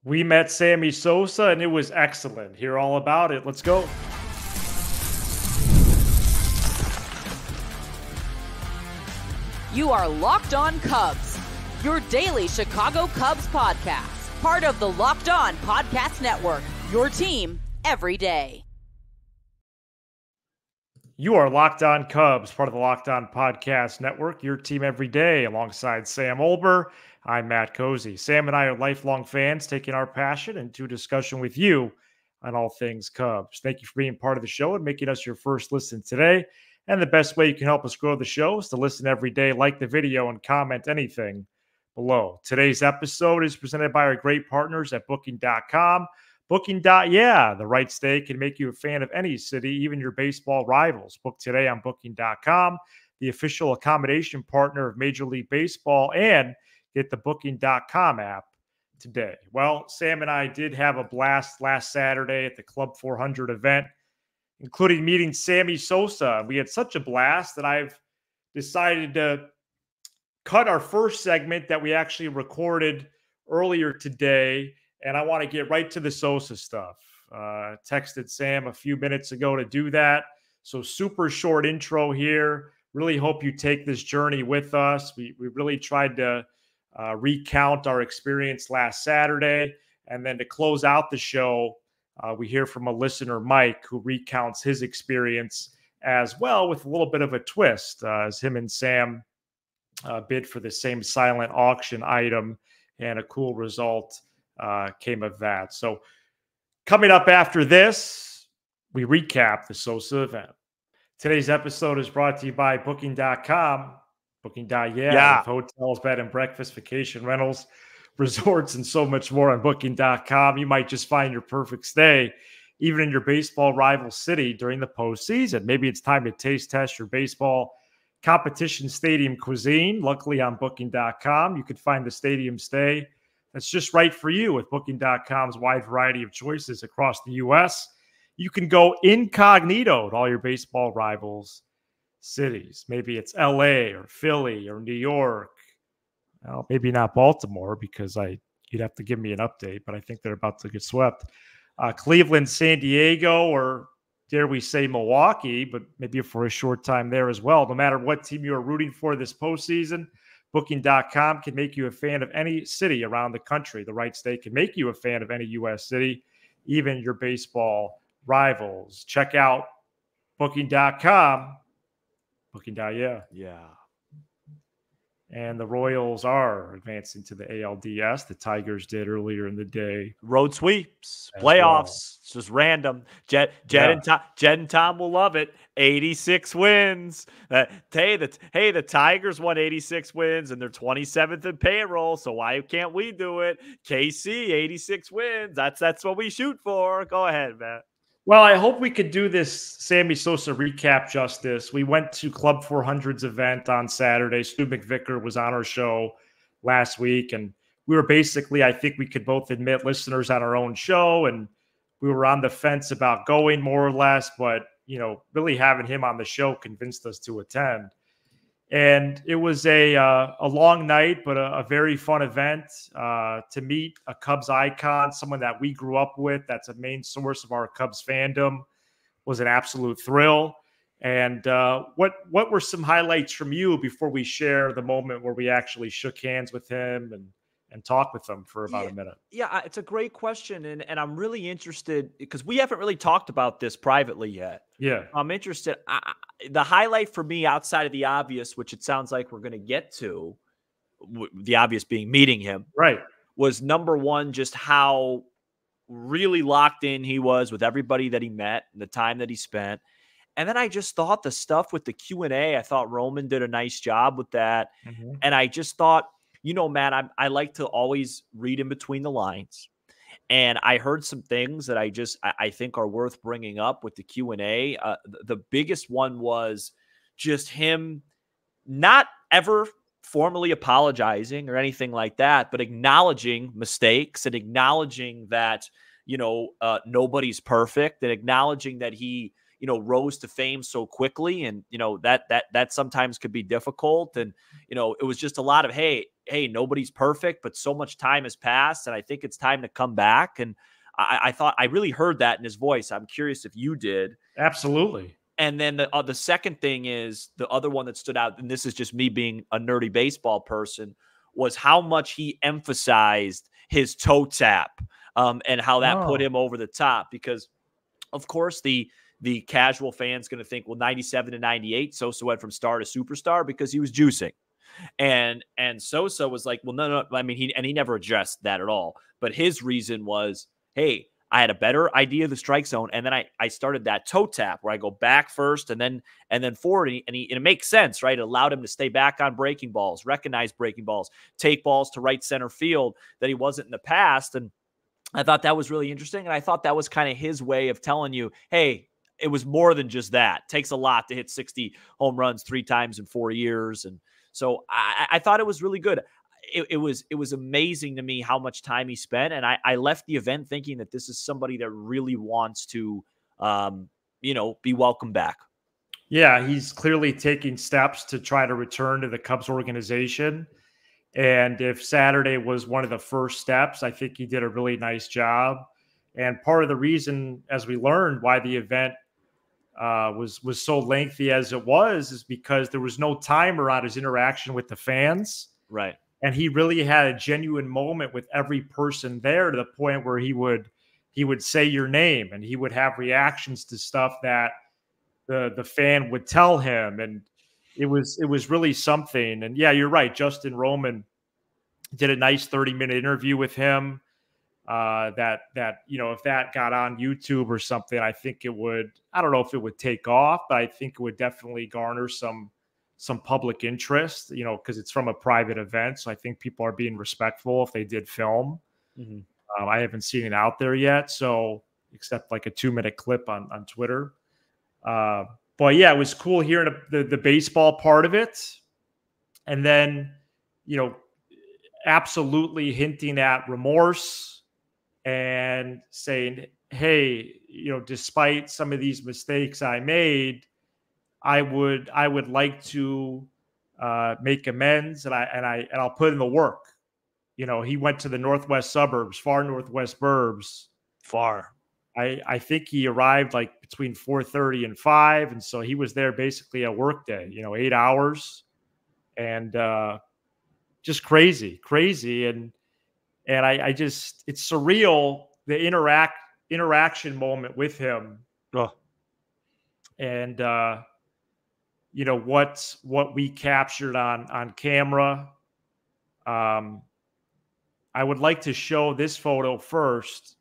We met Sammy Sosa, and it was excellent. Hear all about it. Let's go. You are Locked On Cubs, your daily Chicago Cubs podcast, part of the Locked On Podcast Network, your team every day. You are Locked On Cubs, part of the Locked On Podcast Network, your team every day, alongside Sam Olber. I'm Matt Cozy. Sam and I are lifelong fans, taking our passion into discussion with you on all things Cubs. Thank you for being part of the show and making us your first listen today. And the best way you can help us grow the show is to listen every day, like the video, and comment anything below. Today's episode is presented by our great partners at Booking.com. Booking.yeah, the right stay can make you a fan of any city, even your baseball rivals. Book today on Booking.com, the official accommodation partner of Major League Baseball, and get the Booking.com app today. Well, Sam and I did have a blast last Saturday at the Club 400 event, including meeting Sammy Sosa. We had such a blast that I've decided to cut our first segment that we actually recorded earlier today, and I want to get right to the Sosa stuff. Texted Sam a few minutes ago to do that. So super short intro here. Really hope you take this journey with us. We really tried to recount our experience last Saturday. And then to close out the show, we hear from a listener, Mike, who recounts his experience as well with a little bit of a twist as him and Sam bid for the same silent auction item, and a cool result came of that. So coming up after this, we recap the Sosa event. Today's episode is brought to you by Booking.com. Booking.yeah, with hotels, bed and breakfast, vacation rentals, resorts, and so much more on Booking.com. You might just find your perfect stay, even in your baseball rival city during the postseason. Maybe it's time to taste test your baseball competition stadium cuisine. Luckily on Booking.com, you could find the stadium stay that's just right for you with Booking.com's wide variety of choices across the U.S. You can go incognito to all your baseball rivals' cities. Maybe it's L.A. or Philly or New York. Well, maybe not Baltimore because you'd have to give me an update, but I think they're about to get swept. Cleveland, San Diego, or dare we say Milwaukee, but maybe for a short time there as well. No matter what team you are rooting for this postseason, Booking.com can make you a fan of any city around the country. The right stay can make you a fan of any U.S. city, even your baseball rivals. Check out Booking.com. Booking.yeah. Yeah. And the Royals are advancing to the ALDS. The Tigers did earlier in the day. Road sweeps, playoffs, it's just random. Jed and Tom will love it. 86 wins. The Tigers won 86 wins, and they're 27th in payroll, so why can't we do it? KC, 86 wins. That's what we shoot for. Go ahead, Matt. Well, I hope we could do this Sammy Sosa recap justice. We went to Club 400's event on Saturday. Stu McVicker was on our show last week, and we were basically, I think we could both admit, listeners on our own show, and we were on the fence about going more or less, but, really having him on the show convinced us to attend. And it was a long night, but a very fun event to meet a Cubs icon, someone that we grew up with. That's a main source of our Cubs fandom. Was an absolute thrill. And what were some highlights from you before we share the moment where we actually shook hands with him and talked with him for about a minute? Yeah, it's a great question. And I'm really interested because we haven't really talked about this privately yet. Yeah. I'm interested. The highlight for me outside of the obvious, which it sounds like we're going to get to, the obvious being meeting him, right, was number one, just how really locked in he was with everybody that he met, the time that he spent. And then I just thought the stuff with the Q&A, I thought Roman did a nice job with that. Mm-hmm. And I just thought, Matt, I like to always read in between the lines. And I heard some things that I think are worth bringing up with the Q&A. The biggest one was just him not ever formally apologizing or anything like that, but acknowledging mistakes and acknowledging that, nobody's perfect, and acknowledging that he, rose to fame so quickly. And, that sometimes could be difficult. And, it was just a lot of, hey, hey, nobody's perfect, but so much time has passed, and I think it's time to come back. And I thought I really heard that in his voice. I'm curious if you did. Absolutely. And then the second thing is the other one that stood out, and this is just me being a nerdy baseball person, was how much he emphasized his toe tap and how that put him over the top. Because, of course, the casual fan's going to think, well, 97 to 98, Sosa went from star to superstar because he was juicing. And Sosa was like, well, no. I mean, he never addressed that at all. But his reason was, hey, I had a better idea of the strike zone, and then I started that toe tap where I go back first and then forward, and it makes sense, right? It allowed him to stay back on breaking balls, recognize breaking balls, take balls to right center field that he wasn't in the past. And I thought that was really interesting, and I thought that was kind of his way of telling you, hey, it was more than just that. It takes a lot to hit 60 home runs 3 times in 4 years, and so I thought it was really good. It was amazing to me how much time he spent. And I left the event thinking that this is somebody that really wants to, be welcomed back. Yeah, he's clearly taking steps to try to return to the Cubs organization. And if Saturday was one of the first steps, I think he did a really nice job. And part of the reason, as we learned, why the event was so lengthy as it was is because there was no timer on his interaction with the fans. Right. And he really had a genuine moment with every person there, to the point where he would say your name, and he would have reactions to stuff that the fan would tell him. And it was really something. And yeah, you're right. Justin Roman did a nice 30-minute interview with him. That if that got on YouTube or something, I think it would. I don't know if it would take off, but I think it would definitely garner some public interest, because it's from a private event. So I think people are being respectful if they did film. Mm-hmm. I haven't seen it out there yet, so except like a 2-minute clip on Twitter. But yeah, it was cool hearing the baseball part of it. And then, absolutely hinting at remorse and saying, hey, despite some of these mistakes I made, I would like to make amends, and I'll put in the work. He went to the northwest suburbs, far northwest burbs. Far. I think he arrived like between 4:30 and 5, and so he was there basically a work day, 8 hours, and just crazy, and I just, it's surreal, the interaction moment with him. Oh. And what we captured on camera. I would like to show this photo first.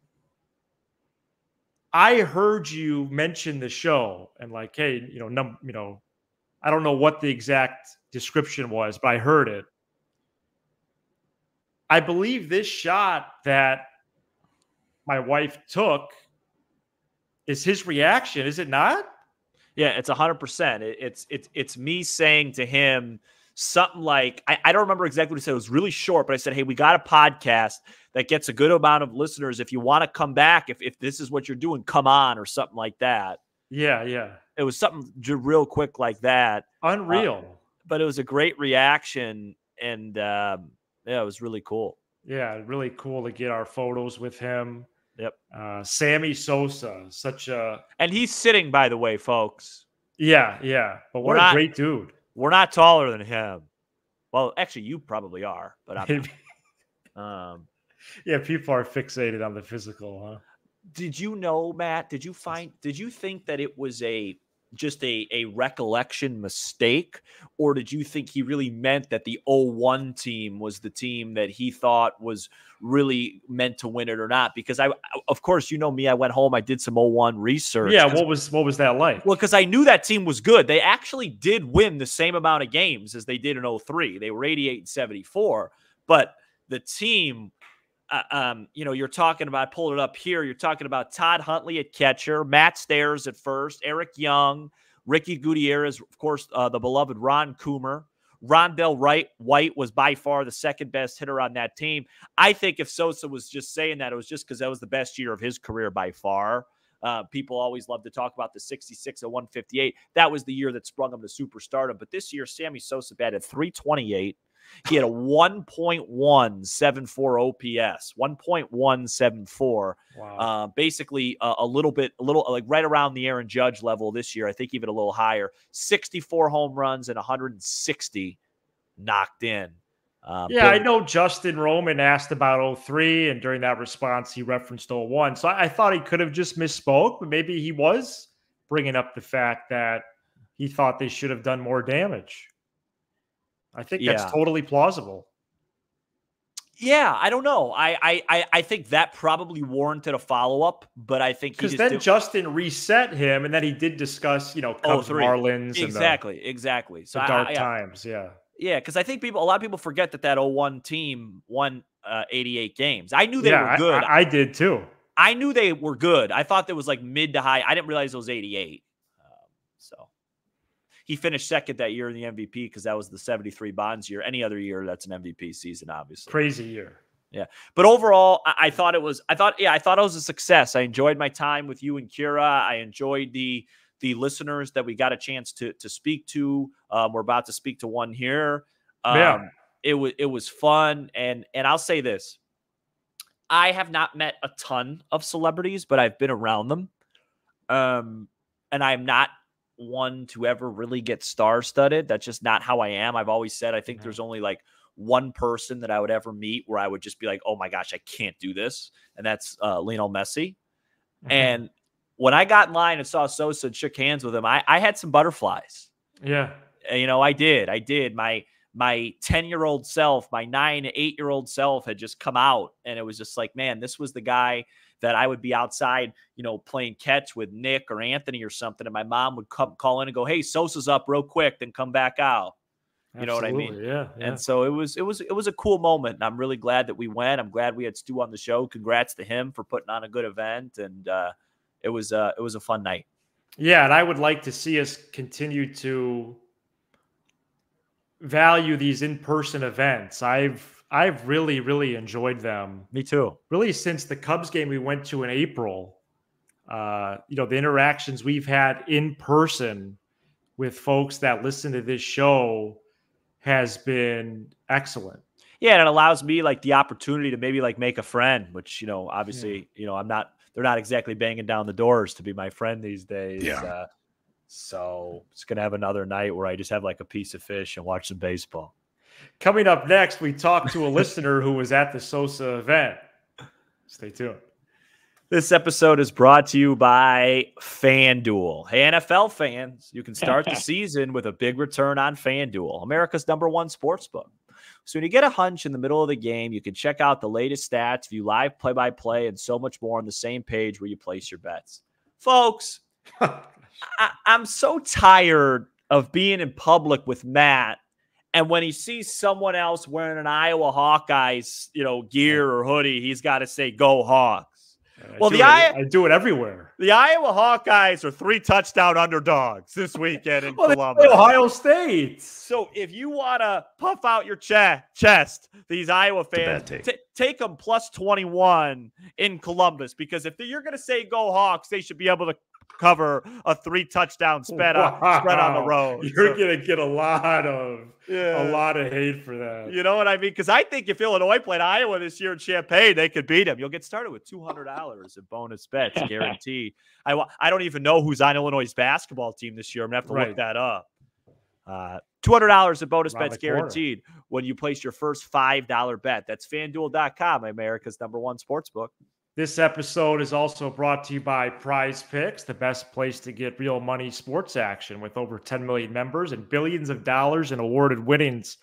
I heard you mention the show and like, hey, I don't know what the exact description was, but I heard it. I believe this shot that my wife took is his reaction, is it not? Yeah, it's 100%. It's me saying to him something like, I don't remember exactly what he said. It was really short, but I said, hey, we got a podcast that gets a good amount of listeners. If you want to come back, if this is what you're doing, come on, or something like that. Yeah, yeah. It was something real quick like that. Unreal. But it was a great reaction, and yeah, it was really cool. Yeah, really cool to get our photos with him. Yep. Sammy Sosa, and he's sitting, by the way, folks. Yeah, yeah. But what a great dude. We're not taller than him. Well, actually, you probably are, but I'm not. Yeah, people are fixated on the physical, huh? Did you know, Matt? Did you think that it was just a recollection mistake, or did you think he really meant that the 0-1 team was the team that he thought was really meant to win it or not? Because of course, me, I went home, I did some 0-1 research. Yeah, what was that like? Well, because I knew that team was good. They actually did win the same amount of games as they did in 0-3. They were 88 and 74, but the team, you're talking about, pull it up here, you're talking about Todd Huntley at catcher, Matt Stairs at first, Eric Young, Ricky Gutierrez, of course, the beloved Ron Coomer. Rondell White was by far the second best hitter on that team. I think if Sosa was just saying that, it was just because that was the best year of his career by far. People always love to talk about the 66 at 158. That was the year that sprung him to superstardom. But this year, Sammy Sosa batted .328. He had a 1.174 OPS, 1.174. Wow. Basically a little like right around the Aaron Judge level this year. I think even a little higher. 64 home runs and 160 knocked in. Yeah, I know Justin Roman asked about 03, and during that response, he referenced 01. So I thought he could have just misspoke, but maybe he was bringing up the fact that he thought they should have done more damage. I think that's totally plausible. Yeah, I don't know. I think that probably warranted a follow-up, but I think because then Justin reset him, and then he did discuss, Cubs, Marlins, exactly. So the dark times, yeah. Yeah, because I think a lot of people forget that 01 team won 88 games. I knew they were good. I did too. I knew they were good. I thought there was like mid to high. I didn't realize it was 88. So he finished second that year in the MVP because that was the 73 Bonds year. Any other year, that's an MVP season, obviously. Crazy year. Yeah. But overall, I thought it was a success. I enjoyed my time with you and Kira. I enjoyed the listeners that we got a chance to speak to. We're about to speak to one here. It was fun. And I'll say this. I have not met a ton of celebrities, but I've been around them. And I'm not one to ever really get star-studded. That's just not how I am. I've always said I think there's only like one person that I would ever meet where I would just be like, oh my gosh, I can't do this. And that's Lionel Messi. And when I got in line and saw Sosa and shook hands with him, I had some butterflies. Yeah. I did. My 10-year-old self, my 9 to 8-year-old self had just come out. And it was just like, man, this was the guy that I would be outside, playing catch with Nick or Anthony or something. And my mom would call in and go, hey, Sosa's up real quick, then come back out. You know what I mean? Yeah. And so it was a cool moment. And I'm really glad that we went. I'm glad we had Stu on the show. Congrats to him for putting on a good event. And it was a fun night. Yeah. And I would like to see us continue to value these in-person events. I've really, really enjoyed them. Me too. Really, since the Cubs game we went to in April, the interactions we've had in person with folks that listen to this show has been excellent. Yeah, and it allows me like the opportunity to maybe like make a friend, which, obviously, they're not exactly banging down the doors to be my friend these days. Yeah. So it's going to have another night where I just have like a piece of fish and watch some baseball. Coming up next, we talk to a listener who was at the Sosa event. Stay tuned. This episode is brought to you by FanDuel. Hey, NFL fans, you can start the season with a big return on FanDuel, America's #1 sportsbook. So when you get a hunch in the middle of the game, you can check out the latest stats, view live play-by-play, and so much more on the same page where you place your bets. Folks, I'm so tired of being in public with Matt, and when he sees someone else wearing an Iowa Hawkeyes, gear or hoodie, he's got to say, "Go Hawks." I do it everywhere. The Iowa Hawkeyes are 3-touchdown underdogs this weekend in Columbus. Ohio State. So if you want to puff out your chest, these Iowa fans, take them plus 21 in Columbus, because if you're going to say go Hawks, they should be able to cover a 3-touchdown spread on the road. You're going to get a lot of hate for that. You know what I mean? Because I think if Illinois played Iowa this year in Champaign, they could beat them. You'll get started with $200 in bonus bets, guaranteed. I don't even know who's on Illinois' basketball team this year. I'm going to have to look that up. $200 in bonus bets guaranteed when you place your first $5 bet. That's FanDuel.com, America's #1 sportsbook. This episode is also brought to you by Prize Picks, the best place to get real money sports action. With over 10 million members and billions of dollars in awarded winnings,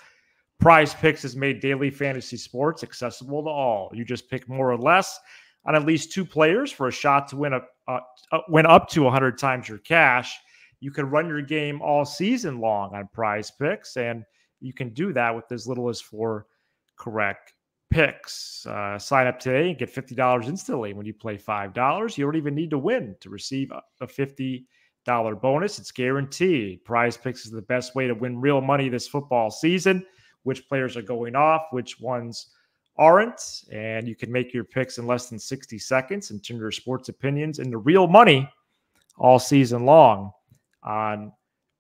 Prize Picks has made daily fantasy sports accessible to all. You just pick more or less on at least 2 players for a shot to win up to 100 times your cash. You can run your game all season long on Prize Picks, and you can do that with as little as 4 correct picks. Sign up today and get $50 instantly when you play $5. You don't even need to win to receive a $50 bonus. It's guaranteed. Prize Picks is the best way to win real money this football season. Which players are going off, which ones aren't, and you can make your picks in less than 60 seconds and turn your sports opinions into real money all season long on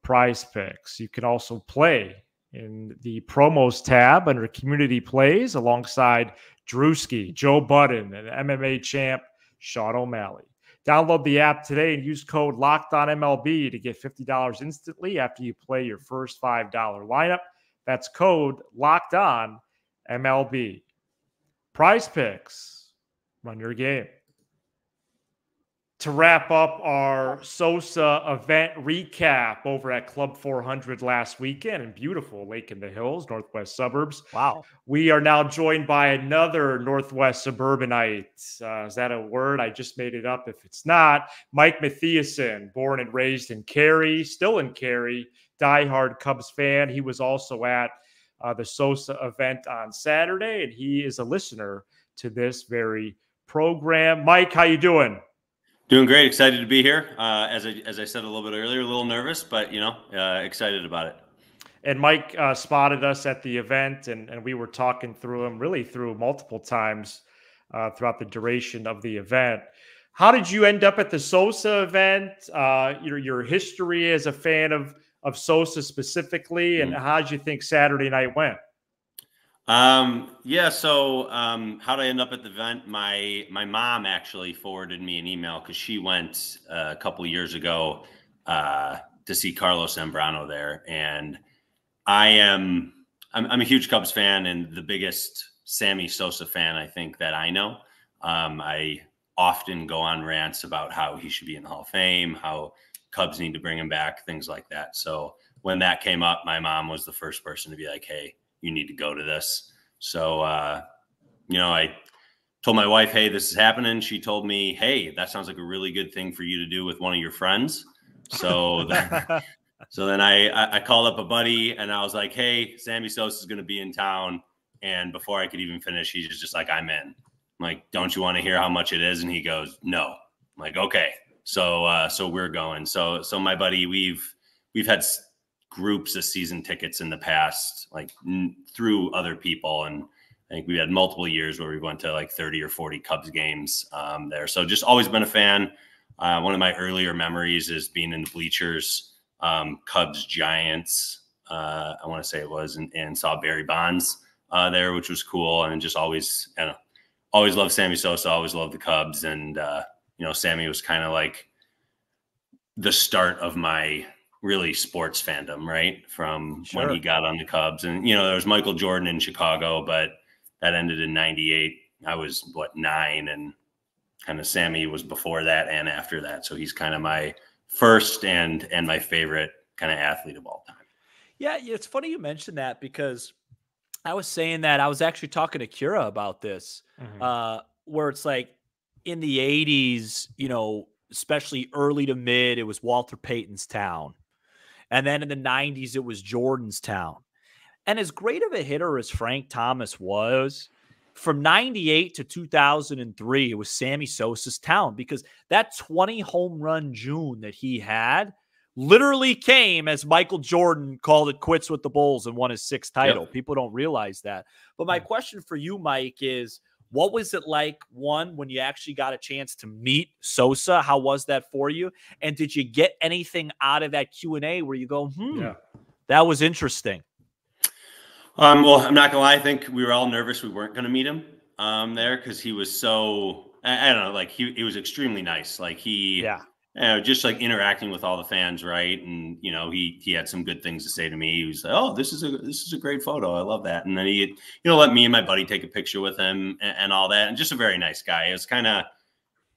Prize Picks. You can also play in the promos tab under community plays alongside Drewski, Joe Budden, and MMA champ Sean O'Malley. Download the app today and use code LOCKEDONMLB to get $50 instantly after you play your first $5 lineup. That's code LOCKEDONMLB. Prize Picks. Run your game. To wrap up our Sosa event recap over at Club 400 last weekend in beautiful Lake in the Hills, northwest suburbs. Wow. We are now joined by another northwest suburbanite. Is that a word? I just made it up if it's not. Mike Mathieson, born and raised in Cary, still in Cary, diehard Cubs fan. He was also at the Sosa event on Saturday, and he is a listener to this very program. Mike, how you doing? Doing great. Excited to be here. As I said a little bit earlier, a little nervous, but, excited about it. And Mike spotted us at the event, and we were talking through him really through multiple times throughout the duration of the event. How did you end up at the Sosa event? Your history as a fan of Sosa specifically, and how did you think Saturday night went? So how'd I end up at the event? My mom actually forwarded me an email because she went a couple of years ago to see Carlos Zambrano there, and I'm a huge Cubs fan and the biggest Sammy Sosa fan I think that I know. I often go on rants about how he should be in the Hall of Fame, how Cubs need to bring him back, things like that. So when that came up, my mom was the first person to be like, "Hey, you need to go to this." So, I told my wife, "Hey, this is happening." She told me, "Hey, that sounds like a really good thing for you to do with one of your friends." So, then I called up a buddy and I was like, "Hey, Sammy Sosa is going to be in town." And before I could even finish, he's just like, "I'm in." I'm like, "Don't you want to hear how much it is?" And he goes, "No." I'm like, "Okay." So we're going. So my buddy, we've had groups of season tickets in the past, like through other people. And I think we had multiple years where we went to like 30 or 40 Cubs games there. So just always been a fan. One of my earlier memories is being in the bleachers, Cubs Giants. I want to say it was, and saw Barry Bonds there, which was cool. And just always loved Sammy Sosa, always loved the Cubs. And, Sammy was kind of like the start of my really sports fandom, right? From when he got on the Cubs. And, there was Michael Jordan in Chicago, but that ended in 98. I was 9, and kind of Sammy was before that and after that. So he's kind of my first and my favorite kind of athlete of all time. Yeah. It's funny you mentioned that because I was saying that I was actually talking to Kira about this, where it's like in the 80s, especially early to mid, it was Walter Payton's town. And then in the 90s, it was Jordan's town. And as great of a hitter as Frank Thomas was, from 98 to 2003, it was Sammy Sosa's town, because that 20 home run June that he had literally came as Michael Jordan called it quits with the Bulls and won his 6th title. Yep. People don't realize that. But my question for you, Mike, is what was it like, one, when you actually got a chance to meet Sosa? How was that for you? And did you get anything out of that Q&A where you go, that was interesting? Well, I'm not gonna lie. I think we were all nervous we weren't gonna meet him there, because he was so, I don't know, like he was extremely nice. Like just like interacting with all the fans, right? And he had some good things to say to me. He was like, "Oh, this is a great photo. I love that." And then he let me and my buddy take a picture with him and all that. And just a very nice guy. It was kind of,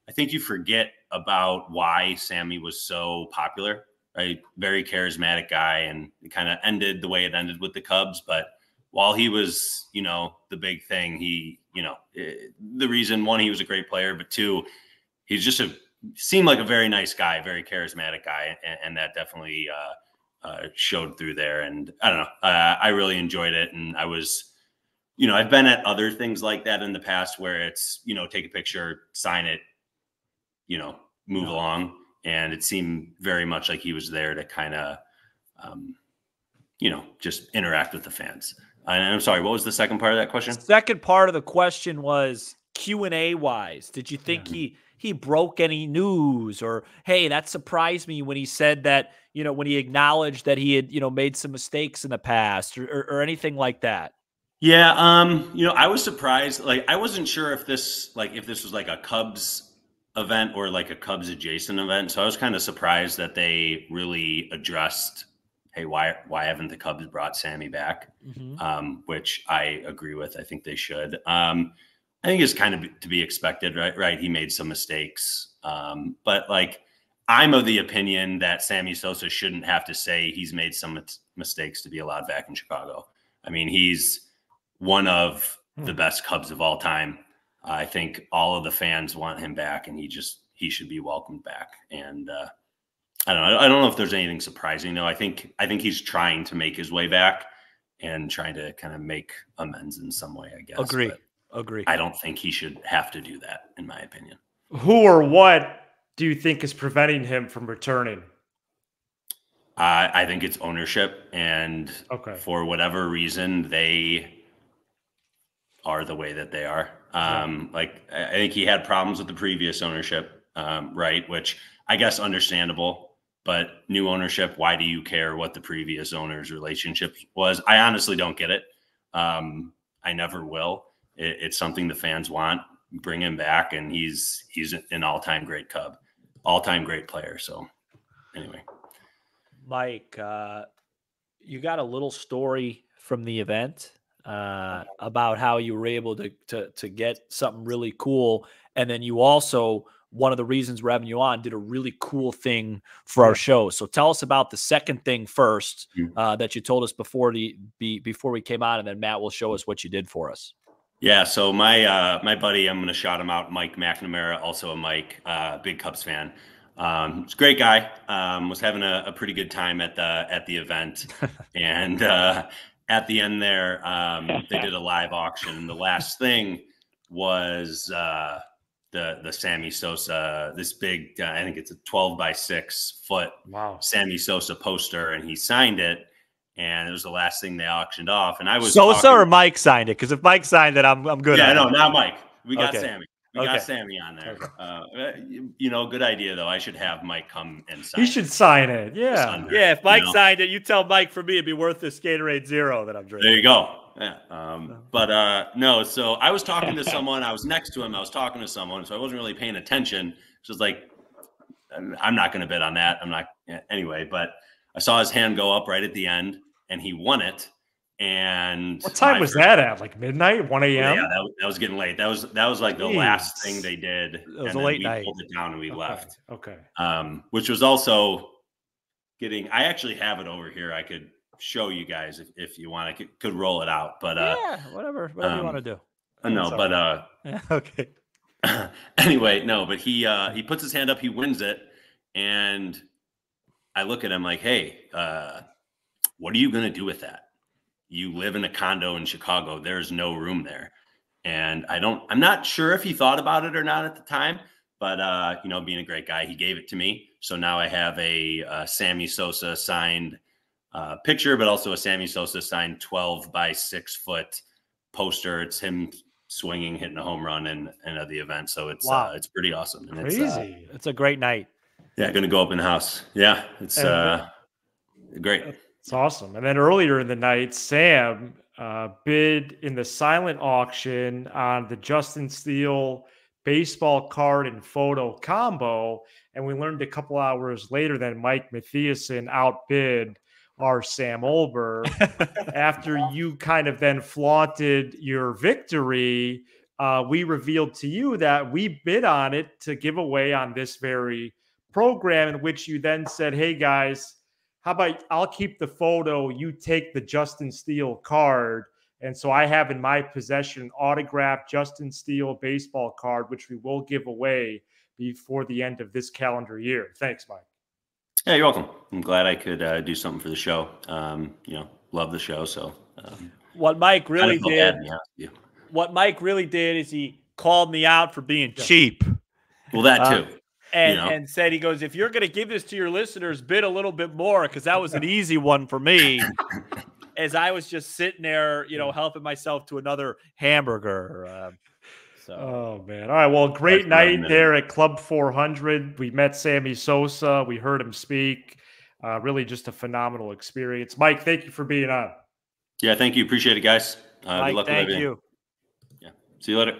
I think you forget about why Sammy was so popular, right? Very charismatic guy, and it kind of ended the way it ended with the Cubs. But while he was, the big thing, the reason, one, he was a great player, but two, he's just seemed like a very nice guy, very charismatic guy. And that definitely showed through there. And I don't know, I really enjoyed it. And I was, I've been at other things like that in the past where it's, take a picture, sign it, move along. And it seemed very much like he was there to kind of, just interact with the fans. And I'm sorry, what was the second part of that question? Second part of the question was, Q&A wise, did you think he broke any news, or, hey, that surprised me when he said that, when he acknowledged that he had, made some mistakes in the past, or anything like that? Yeah, I was surprised. Like, I wasn't sure if this was like a Cubs event or like a Cubs adjacent event. So I was kind of surprised that they really addressed, hey, why haven't the Cubs brought Sammy back? Which I agree with. I think they should. I think it's kind of to be expected, right? Right. He made some mistakes. But like, I'm of the opinion that Sammy Sosa shouldn't have to say he's made some mistakes to be allowed back in Chicago. I mean, he's one of the best Cubs of all time. I think all of the fans want him back, and he should be welcomed back. And I don't know if there's anything surprising though. I think he's trying to make his way back and trying to kind of make amends in some way, I guess. Agree. I don't think he should have to do that, in my opinion. Who or what do you think is preventing him from returning? I think it's ownership, and for whatever reason, they are the way that they are. Like, I think he had problems with the previous ownership, right? Which I guess understandable, but new ownership, why do you care what the previous owner's relationship was? I honestly don't get it. I never will. It's something the fans want. Bring him back, and he's an all-time great Cub, all-time great player. So anyway. Mike, you got a little story from the event about how you were able to get something really cool. And then you also, one of the reasons we're having you on, did a really cool thing for our show. So tell us about the second thing first that you told us before we came on, and then Matt will show us what you did for us. Yeah, so my buddy, I'm going to shout him out, Mike McNamara, also a Mike, big Cubs fan. He's a great guy. Was having a pretty good time at the event, and at the end there, they did a live auction. The last thing was the Sammy Sosa, this big, I think it's a 12 by 6 foot Sammy Sosa poster, and he signed it. And it was the last thing they auctioned off. And I was Sosa or Mike signed it? Because if Mike signed it, I'm good. Yeah, no, not Mike. We got Sammy. We got Sammy on there. Good idea though. I should have Mike come and sign. He should sign it. Yeah. Yeah. If Mike signed it, you tell Mike for me it'd be worth this Gatorade Zero that I'm drinking. There you go. Yeah. No. So I was talking to someone. I was next to him. I was talking to someone. So I wasn't really paying attention. It's just like, I'm not going to bid on that. I'm not anyway. But I saw his hand go up right at the end, and he won it. And what time was that at? Like midnight, 1 a.m.? Yeah, that was getting late. That was like the last thing they did. It was a late night. We pulled it down and we left. Okay. Which was also getting. I actually have it over here. I could show you guys if you want. I could roll it out. But yeah, whatever you want to do. No, but yeah, okay. Anyway, no, but he puts his hand up. He wins it, and I look at him like, hey, what are you going to do with that? You live in a condo in Chicago. There's no room there. And I'm not sure if he thought about it or not at the time, but, being a great guy, he gave it to me. So now I have a Sammy Sosa signed picture, but also a Sammy Sosa signed 12 by 6 foot poster. It's him swinging, hitting a home run and at the event. So it's pretty awesome. And crazy. It's a great night. Yeah. Going to go up in the house. Yeah. It's great. It's awesome. And then earlier in the night, Sam bid in the silent auction on the Justin Steele baseball card and photo combo. And we learned a couple hours later that Mike Mathieson outbid our Sam Olber. After you kind of then flaunted your victory, we revealed to you that we bid on it to give away on this very program, in which you then said, hey guys, how about I'll keep the photo, you take the Justin Steele card. And so I have in my possession an autographed Justin Steele baseball card, which we will give away before the end of this calendar year. Thanks, Mike. Yeah, you're welcome. I'm glad I could do something for the show. Love the show. So what Mike really did is he called me out for being cheap. Well, that too. And said, he goes, if you're going to give this to your listeners, bid a little bit more, because that was an easy one for me. As I was just sitting there, helping myself to another hamburger. So. Oh man! All right, well, great night there at Club 400. We met Sammy Sosa. We heard him speak. Really, just a phenomenal experience. Mike, thank you for being on. Yeah, thank you. Appreciate it, guys. Mike, good luck thank with everything. you. Yeah, see you later.